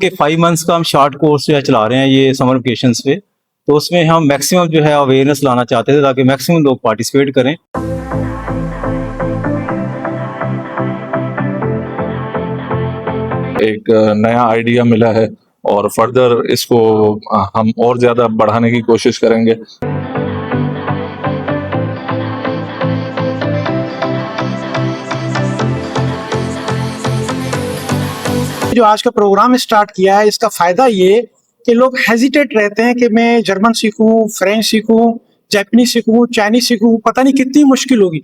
कि 5 मंथ्स का हम शॉर्ट कोर्स जो है चला रहे हैं ये समर वेकेशंस पे। तो उसमें हम मैक्सिमम जो है अवेयरनेस लाना चाहते थे ताकि मैक्सिमम लोग पार्टिसिपेट करें। एक नया आइडिया मिला है और फर्दर इसको हम और ज़्यादा बढ़ाने की कोशिश करेंगे। जो आज का प्रोग्राम स्टार्ट किया है इसका फायदा ये कि लोग हेजिटेट रहते हैं कि मैं जर्मन सीखूं, फ्रेंच सीखूं, जापानीज सीखूं, चाइनीज सीखूं, पता नहीं कितनी मुश्किल होगी।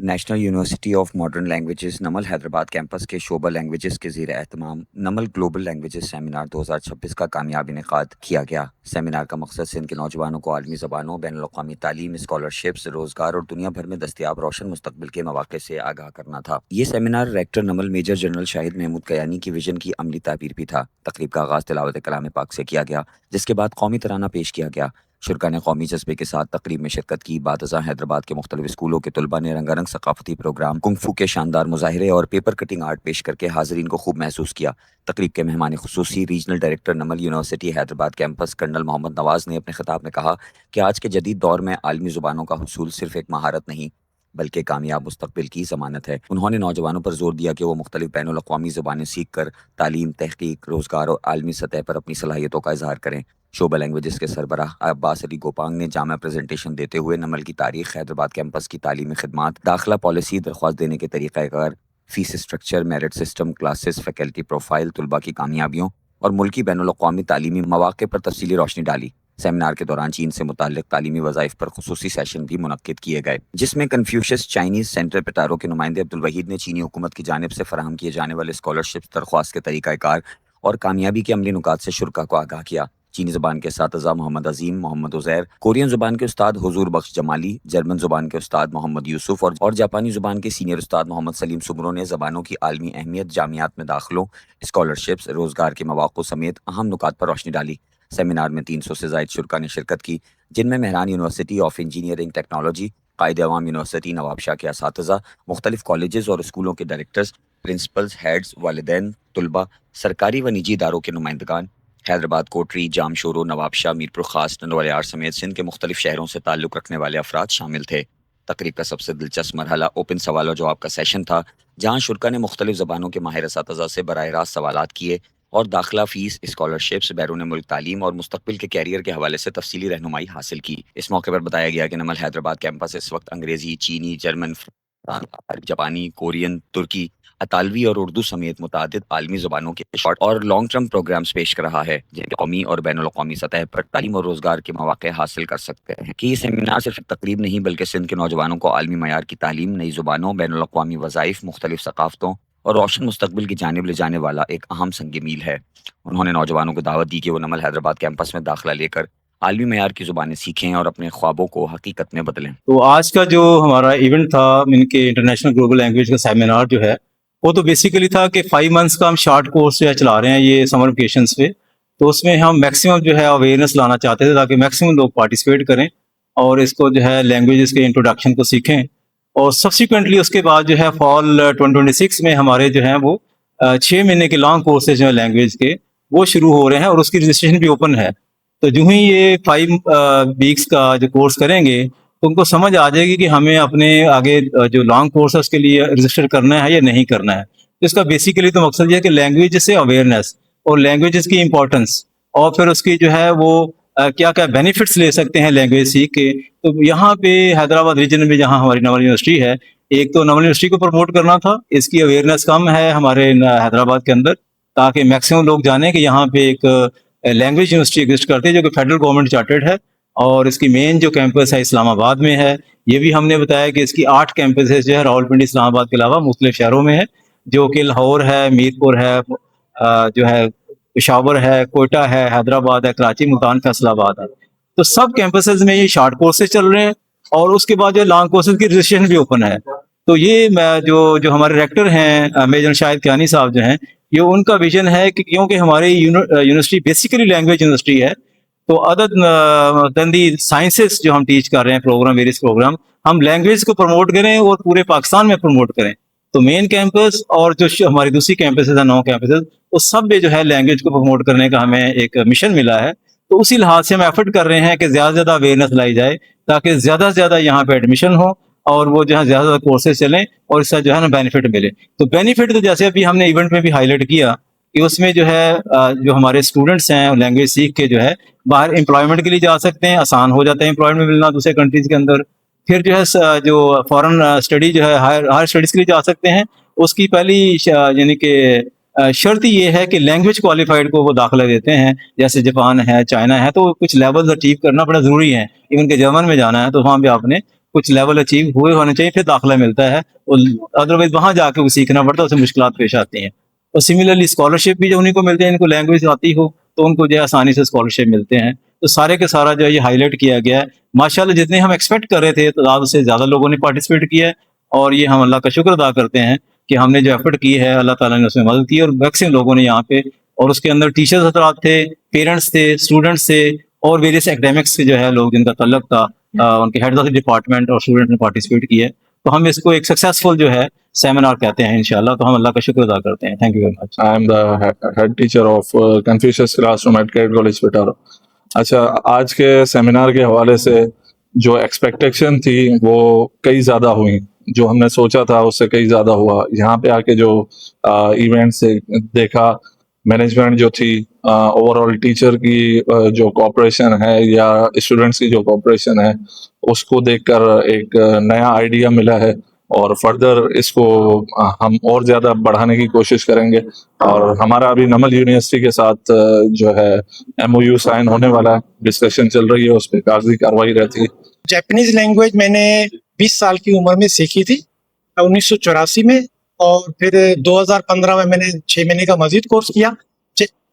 National university of modern languages NUML Hyderabad campus के शोबा लैंग्वेजेस के ज़ेर एहतमाम नमल ग्लोबल लैंग्वेजेस सेमिनार 2026 का कामयाब इनेकाद किया गया। सेमिनार का मकसद सिंध के नौजवानों को आलमी ज़बानों, बैनुल-अक़वामी तालीम, स्कॉलरशिप्स, रोज़गार और दुनिया भर में दस्तियाब रोशन मुस्तकबिल के मौक़े से आगाह करना था। ये seminar rector NUML major general Shahid Mahmood Kayani की विजन की अमली ताबीर भी था। तकरीब का आगाज़ तिलावत कलाम पाक से किया गया, जिसके बाद कौमी तराना पेश किया गया। शुरा ने कौमी जज्बे के साथ तकरीब में शिरकत की। बादशाह हैदराबाद के मुख्तलिफ स्कूलों के तलबा ने रंगारंग सकाफती प्रोग्राम, कुंग-फू के शानदार मुजाहिरे और पेपर कटिंग आर्ट पेश करके हाजरीन को खूब महसूस किया। तकरीब के मेहमान खुसूसी regional director NUML university Hyderabad campus colonel Mohammad Nawaz ने अपने खिताब में कहा कि आज के जदीद दौर में आलमी ज़ुबानों का हुसूल सिर्फ एक महारत नहीं बल्कि कामयाब मुस्तकबिल की ज़मानत है। उन्होंने नौजवानों पर जोर दिया कि वो मुख्तलिफ बैनुल-अक़वामी ज़ुबानें सीख कर तालीम, तहकीक, रोज़गार और आलमी सतह पर अपनी सलाहियतों का इजहार करें। शोबा लैंग्वेजेस के सरबराह अब्बास अली गोपांग ने जामा प्रेजेंटेशन देते हुए नमल की तारीख, हैदराबाद कैंपस की तालीमी खिदमात, दाखिला पॉलिसी, दरख्वास्त देने के तरीक़ाकार, fees structure, merit system, classes, faculty profile, तुलबा की कामयाबियों और मुल्की बैनुल-अक़वामी तालीमी मौक़े पर तफसीली रोशनी डाली। सेमिनार के दौरान चीन से मुताल्लिक़ तालीमी वज़ाइफ पर खुसूसी सेशन भी मुनक्किद किए गए, जिसमें कन्फ्यूशियस चाइनीज़ सेंटर पेटारो के नुमाइंदे अब्दुल वहीद ने चीनी हुकूमत की जानिब से फराहम किए जाने वाले स्कॉलरशिप दरख्वास्त के तरीक़ाकार और कामयाबी के अमली नुकात से शुरा को आगाह किया। चीनी ज़ुबान के सातज़ा मोहम्मद अजीम, मोहम्मद उज़ैर, कोरियन ज़ुबान के उस्ताद हुजूर बख्श जमाली, जर्मन ज़ुबान के उस्ताद मोहम्मद यूसुफ और जापानी ज़ुबान के सीनियर उस्ताद मोहम्मद सलीम सुमरो ने ज़बानों की आलमी अहमियत, जामियात में दाखिलों, स्कॉलरशिप्स, रोज़गार के मौक़ों समेत अहम नुकात पर रोशनी डाली। सेमिनार में 300 से ज़ायद शुरा ने शिरकत की, जिनमें Mehran university of engineering technology, कायदे अवाम यूनिवर्सिटी नवाबशाह के असातिज़ा, मुख्तलिफ कॉलेजेस और स्कूलों के डायरेक्टर्स, प्रिंसिपल्स, हेड्स, वालिदैन, तुलबा, सरकारी व निजी इदारों के नुमाइंदगान, हैदराबाद, कोटरी, जामशोरो, नवाबशाह, मीरपुर खास, नंदवालियार समेत सिंध के मुख्तलिफ शहरों से ताल्लुक़ रखने वाले अफराद शामिल थे। तकरीब का सबसे दिलचस्प मरहला ओपन सवाल और जवाब का सेशन था, जहाँ शुरा ने मुख्तलिफ ज़बानों के माहिर असातिज़ा से बराह रास्त सवालात किए और दाखिला फ़ीस, स्कॉलरशिप्स, बैरून मुल्क तालीम और मुस्तकबिल के कैरियर के हवाले से तफसीली रहनुमाई हासिल की। इस मौके पर बताया गया कि नमल हैदराबाद कैंपस इस वक्त अंग्रेज़ी, चीनी, जर्मन, जापानी, कोरियन, तुर्की, अतालवी और उर्दू समेत मुतादिद आलमी ज़ुबानों के शॉर्ट और लॉन्ग टर्म प्रोग्राम्स पेश कर रहा है, जिनके कौमी और बैनुल-अक़वामी सतह पर तालीम और रोज़गार के मौक़े हासिल कर सकते हैं। कि ये सेमिनार सिर्फ तकरीब नहीं बल्कि सिंध के नौजवानों को आलमी मयार की तालीम, नई ज़ुबानों, बैनुल-अक़वामी वज़ाइफ, मुख्तलिफ सकाफ़तों और रोशन मुस्तकबिल की जानिब ले जाने वाला एक अहम संग मील है। उन्होंने नौजवानों को दावत दी कि वो नमल हैदराबाद कैंपस में दाखिला लेकर आलमी मयार की ज़ुबानें सीखें और अपने ख्वाबों को हकीकत में बदलें। तो आज का जो हमारा इवेंट था, इनके इंटरनेशनल ग्लोबल लैंग्वेज का सेमिनार जो है वो तो बेसिकली था कि 5 मंथ्स का हम शॉर्ट कोर्स जो है चला रहे हैं ये समर वेकेशंस पे। तो उसमें हम मैक्सिमम जो है अवेयरनेस लाना चाहते थे ताकि मैक्सिमम लोग पार्टिसिपेट करें और इसको जो है लैंग्वेजेस के इंट्रोडक्शन को सीखें। और सब्सिक्वेंटली उसके बाद जो है फॉल 2026 में हमारे जो है वो 6 महीने के लॉन्ग कोर्सेज जो है लैंग्वेज के वो शुरू हो रहे हैं और उसकी रजिस्ट्रेशन भी ओपन है। तो जो ही ये 5 वीक्स का जो कोर्स करेंगे तो उनको समझ आ जाएगी कि हमें अपने आगे जो लॉन्ग कोर्स है उसके लिए रजिस्टर करना है या नहीं करना है। तो इसका बेसिकली तो मकसद ये है कि लैंग्वेज से अवेयरनेस और लैंग्वेजेस की इम्पोर्टेंस और फिर उसकी जो है वो क्या क्या बेनिफिट्स ले सकते हैं लैंग्वेज सीख के। तो यहाँ पे हैदराबाद रीजन में जहाँ हमारी नमल यूनिवर्सिटी है, एक तो नमल यूनिवर्सिटी को प्रमोट करना था, इसकी अवेयरनेस कम है हमारे हैदराबाद के अंदर। ताकि मैक्सिमम लोग जाने कि यहाँ पे एक लैंग्वेज यूनिवर्सिटी एग्जिस्ट करती है जो कि फेडरल गवर्नमेंट चार्टर्ड है, और इसकी मेन जो कैंपस है इस्लामाबाद में है। ये भी हमने बताया कि इसकी 8 कैंपसेस जो है रावलपिंडी इस्लामाबाद के अलावा मुख्तलिफ शहरों में है, जो कि लाहौर है, मीरपुर है, जो है पेशावर है, कोयटा है, हैदराबाद है, कराची, मुल्तान, फैसलाबाद है। तो सब कैंपसेस में ये शॉर्ट कोर्सेज चल रहे हैं, और उसके बाद जो लॉन्ग कोर्सेज की रजिस्ट्रेशन भी ओपन है। तो ये जो हमारे रेक्टर हैं मेजर शाहिद कियानी साहब जो हैं, ये उनका विजन है कि क्योंकि हमारी यूनिवर्सिटी बेसिकली लैंग्वेज यूनिवर्सिटी है, तो अदर देन दी साइंसेस जो हम टीच कर रहे हैं प्रोग्राम, वेरियस प्रोग्राम, हम लैंग्वेज को प्रमोट करें और पूरे पाकिस्तान में प्रमोट करें। तो मेन कैंपस और जो हमारी दूसरी कैंपसेस है 9 कैंपसेस, उस सब में जो है लैंग्वेज को प्रमोट करने का हमें एक मिशन मिला है। तो उसी लिहाज से हम एफर्ट कर रहे हैं कि ज़्यादा से ज़्यादा अवेयरनेस लाई जाए, ताकि ज़्यादा से ज़्यादा यहाँ पे एडमिशन हो और वो जो है ज़्यादा कोर्सेज चलें और इसका जो है ना बेनिफिट मिले। तो बेनिफिट तो जैसे अभी हमने इवेंट में भी हाईलाइट किया कि उसमें जो है जो हमारे स्टूडेंट्स हैं लैंग्वेज सीख के जो है बाहर एम्प्लॉयमेंट के लिए जा सकते हैं, आसान हो जाता है एम्प्लॉयमेंट मिलना दूसरे कंट्रीज के अंदर। फिर जो है जो फॉरेन स्टडी जो है हायर स्टडीज़ के लिए जा सकते हैं। उसकी पहली यानी कि शर्त ये है कि लैंग्वेज क्वालिफाइड को वो दाखिला देते हैं, जैसे जापान है, चाइना है, तो कुछ लेवल अचीव करना बड़ा ज़रूरी है। इवन के जर्मन में जाना है तो वहाँ पे आपने कुछ लेवल अचीव हुए होने चाहिए, फिर दाखिला मिलता है, और अदरवाइज वहाँ जाके वो सीखना पड़ता है, उसमें मुश्किलात पेश आती हैं। और सिमिलरली स्कॉलरशिप भी जो उन्हीं को मिलते हैं, इनको लैंग्वेज आती हो तो उनको जो है आसानी से स्कॉलरशिप मिलते हैं। तो सारे के सारा जो है ये हाईलाइट किया गया है। माशाल्लाह जितने हम एक्सपेक्ट कर रहे थे तादाद से ज़्यादा लोगों ने पार्टिसिपेट किया है, और ये हम अल्लाह का शुक्र अदा करते हैं कि हमने जो एफर्ट की है अल्लाह ताला ने उसमें मदद की, और मैक्सिमम लोगों ने यहाँ पे, और उसके अंदर टीचर्स हजरात थे, पेरेंट्स थे, स्टूडेंट्स थे, और वेरियस एकेडमिक्स से जो है लोग जिनका तल्लुक था, उनके हेड ऑफ द डिपार्टमेंट और स्टूडेंट ने पार्टिसिपेट किया है। तो हम इसको एक सक्सेसफुल जो है सेमिनार कहते हैं इंशाल्लाह। तो हम अल्लाह का शुक्र अदा करते हैं। Thank you very much. I am the head teacher of Confucius classroom at Cadet College पिटारा। अच्छा, आज के सेमिनार के हवाले से जो एक्सपेक्टेशन थी वो कई ज़्यादा हुई, जो हमने सोचा था उससे कई ज़्यादा हुआ। यहाँ पे आके जो इवेंट से देखा, मैनेजमेंट जो थी, ओवरऑल टीचर की जो कोऑपरेशन है या स्टूडेंट्स की जो कोऑपरेशन है, उसको देखकर एक नया आइडिया मिला है, और फर्दर इसको हम और ज़्यादा बढ़ाने की कोशिश करेंगे। और हमारा अभी नमल यूनिवर्सिटी के साथ जो है MOU साइन होने वाला है, डिस्कशन चल रही है, उस पर कागजी कार्रवाई रहती है। जापानीज लैंग्वेज मैंने 20 साल की उम्र में सीखी थी 1984 में, और फिर 2015 में मैंने 6 महीने का मजीद कोर्स किया।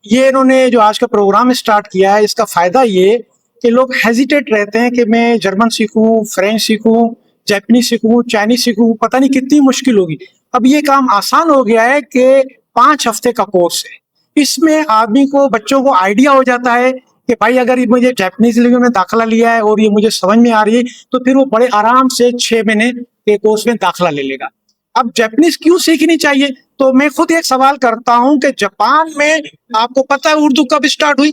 ये इन्होंने जो आज का प्रोग्राम स्टार्ट किया है, इसका फायदा ये कि लोग हेजिटेट रहते हैं कि मैं जर्मन सीखूं, फ्रेंच सीखूं, जापानीज सीखूं, चाइनीज सीखूं, पता नहीं कितनी मुश्किल होगी। अब ये काम आसान हो गया है कि 5 हफ्ते का कोर्स है। इसमें आदमी को, बच्चों को आइडिया हो जाता है कि भाई अगर ये मुझे जापानीज लैंग्वेज में दाखिला लिया है और ये मुझे समझ में आ रही है, तो फिर वो बड़े आराम से 6 महीने के कोर्स में दाखिला ले लेगा। अब जापानीज क्यों सीखनी चाहिए? तो मैं खुद एक सवाल करता हूं कि जापान में आपको पता है उर्दू कब स्टार्ट हुई?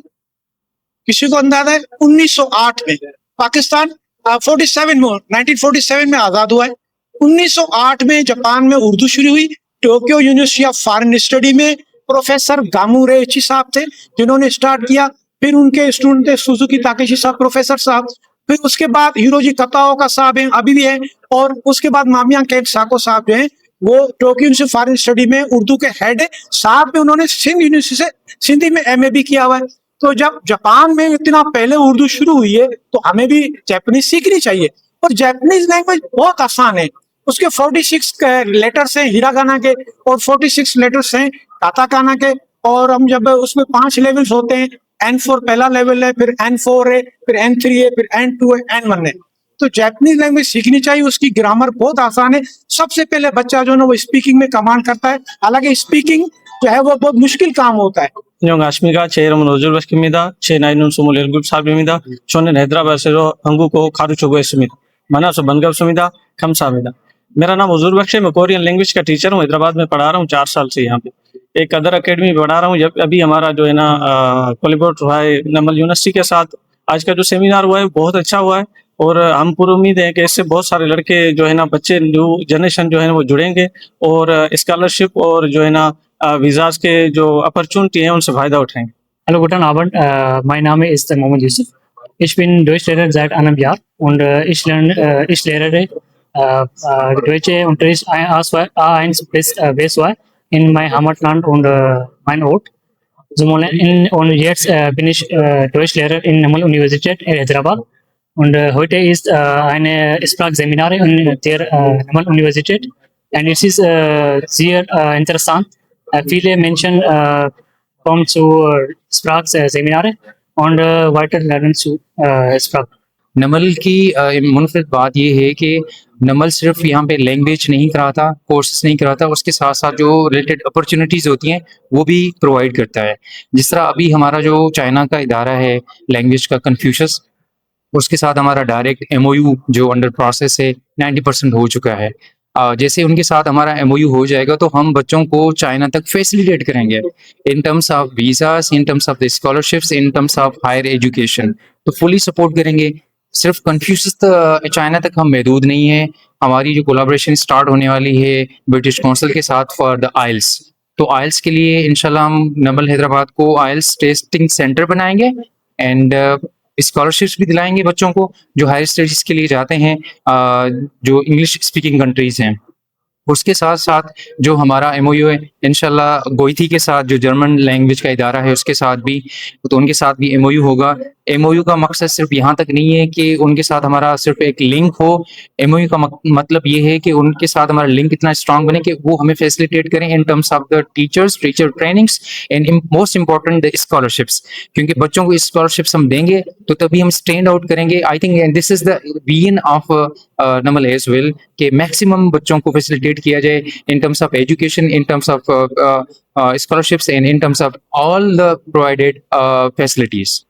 किसी को अंदाजा है? 1908 में। पाकिस्तान 1947 में आजाद हुआ है। 1908 में जापान में उर्दू शुरू हुई। Tokyo university of foreign study में प्रोफेसर गामुरेइची साहब थे जिन्होंने स्टार्ट किया। फिर उनके स्टूडेंट थे सुजुकी ताकेशी साहब, प्रोफेसर साहब। फिर उसके बाद हिरोजी कताओका साहब हैं, अभी भी है। और उसके बाद मामिया केट साको साहब जो हैं, वो Tokyo university of foreign study में उर्दू के हेड है। साथ में उन्होंने सिंध यूनिवर्सिटी से सिंधी में MA भी किया हुआ है। तो जब जापान में इतना पहले उर्दू शुरू हुई है, तो हमें भी जापानीज सीखनी चाहिए। और जापानीज लैंग्वेज बहुत आसान है। उसके 46 लेटर्स हैं हिरागाना के, और 46 लेटर्स हैं काताकाना के। और हम जब उसमें 5 लेवल्स होते हैं, N4 पहला लेवल है, फिर N4 है, फिर N3 है, फिर N2 है, N1 है। तो जापानीज लैंग्वेज सीखनी चाहिए। उसकी ग्रामर बहुत आसान है। सबसे पहले बच्चा जो है ना वो स्पीकिंग में कमांड करता है। हालांकि स्पीकिंग जो है वो बहुत मुश्किल काम होता है। 아십니까? 제 이름은 오줄바스입니다. 제 나이는 27살입니다. 저는 हैदराबाद 한국어 가르치고 있습니다. 만나서 반갑습니다. 감사합니다. मेरा नाम उजुर बख्श है। मैं कोरियन लैंग्वेज का टीचर हूँ। हैदराबाद में पढ़ा रहा हूँ 4 साल से यहाँ पे। एक अदर अकेडमी पढ़ा रहा हूँ। जब अभी हमारा जो है ना कोलैबोरेट हुआ है नमल यूनिवर्सिटी के साथ। आज का जो सेमिनार हुआ है बहुत अच्छा हुआ है, और हम पूरी उम्मीद है कि इससे बहुत सारे लड़के जो है ना, बच्चे न्यू जनरेशन जो है ना वो जुड़ेंगे, और स्कॉलरशिप और जो है ना वीज़ाज के जो अपॉर्चुनिटी हैं उनसे फ़ायदा उठाएंगे। Hallo, guten Abend. Mein Name ist Mohammed Yusuf. Ich bin Deutschlehrer seit einem Jahr und ich lehre Deutsche Unterricht A1 bis B2 in meinem Heimatland und mein Ort. Und jetzt bin ich Deutschlehrer in Namal Universität in Hyderabad. Und heute ist eine Sprachseminar in der Namal Universität. Und es ist sehr interessant. Viele Menschen kommen zu Sprachseminare und weiter lernen zu Sprach. नमल की मुनफरद बात ये है कि नमल सिर्फ यहाँ पे language नहीं कराता, कोर्सेज नहीं कराता, उसके साथ साथ जो रिलेटेड अपॉर्चुनिटीज़ होती हैं वो भी प्रोवाइड करता है। जिस तरह अभी हमारा जो चाइना का इदारा है लैंग्वेज का कन्फ्यूशस, उसके साथ हमारा डायरेक्ट MOU जो अंडर प्रोसेस है 90% हो चुका है। जैसे उनके साथ हमारा MOU हो जाएगा तो हम बच्चों को चाइना तक फैसिलिटेट करेंगे in terms of visas, in terms of the scholarships, in terms of higher education, तो फुली सपोर्ट करेंगे। सिर्फ कन्फ्यूशस चाइना तक हम महदूद नहीं है। हमारी जो कोलाब्रेशन स्टार्ट होने वाली है ब्रिटिश काउंसिल के साथ फॉर द आइल्स, तो आइल्स के लिए इंशाल्लाह हम नमल हैदराबाद को आइल्स टेस्टिंग सेंटर बनाएंगे एंड स्कॉलरशिप्स भी दिलाएंगे बच्चों को जो हायर स्टडीज के लिए जाते हैं जो इंग्लिश स्पीकिंग कंट्रीज हैं। उसके साथ साथ जो हमारा MOU है इंशाल्लाह गोइथी के साथ जो जर्मन लैंग्वेज का इदारा है उसके साथ भी, तो उनके साथ भी MOU होगा। MOU का मकसद सिर्फ यहाँ तक नहीं है कि उनके साथ हमारा सिर्फ एक लिंक हो। MOU का मतलब ये है कि उनके साथ हमारा लिंक इतना स्ट्रांग बने कि वो हमें फैसिलिटेट करें इन terms of the teacher trainings and most important the scholarships, क्योंकि बच्चों को स्कॉलरशिप्स हम देंगे तो तभी हम स्टैंड आउट करेंगे। I think this is the vision of NUML as well कि मैक्सिमम बच्चों को फैसिलिटेट किया जाए in terms of education, in terms of scholarships, and in terms of all the provided facilities.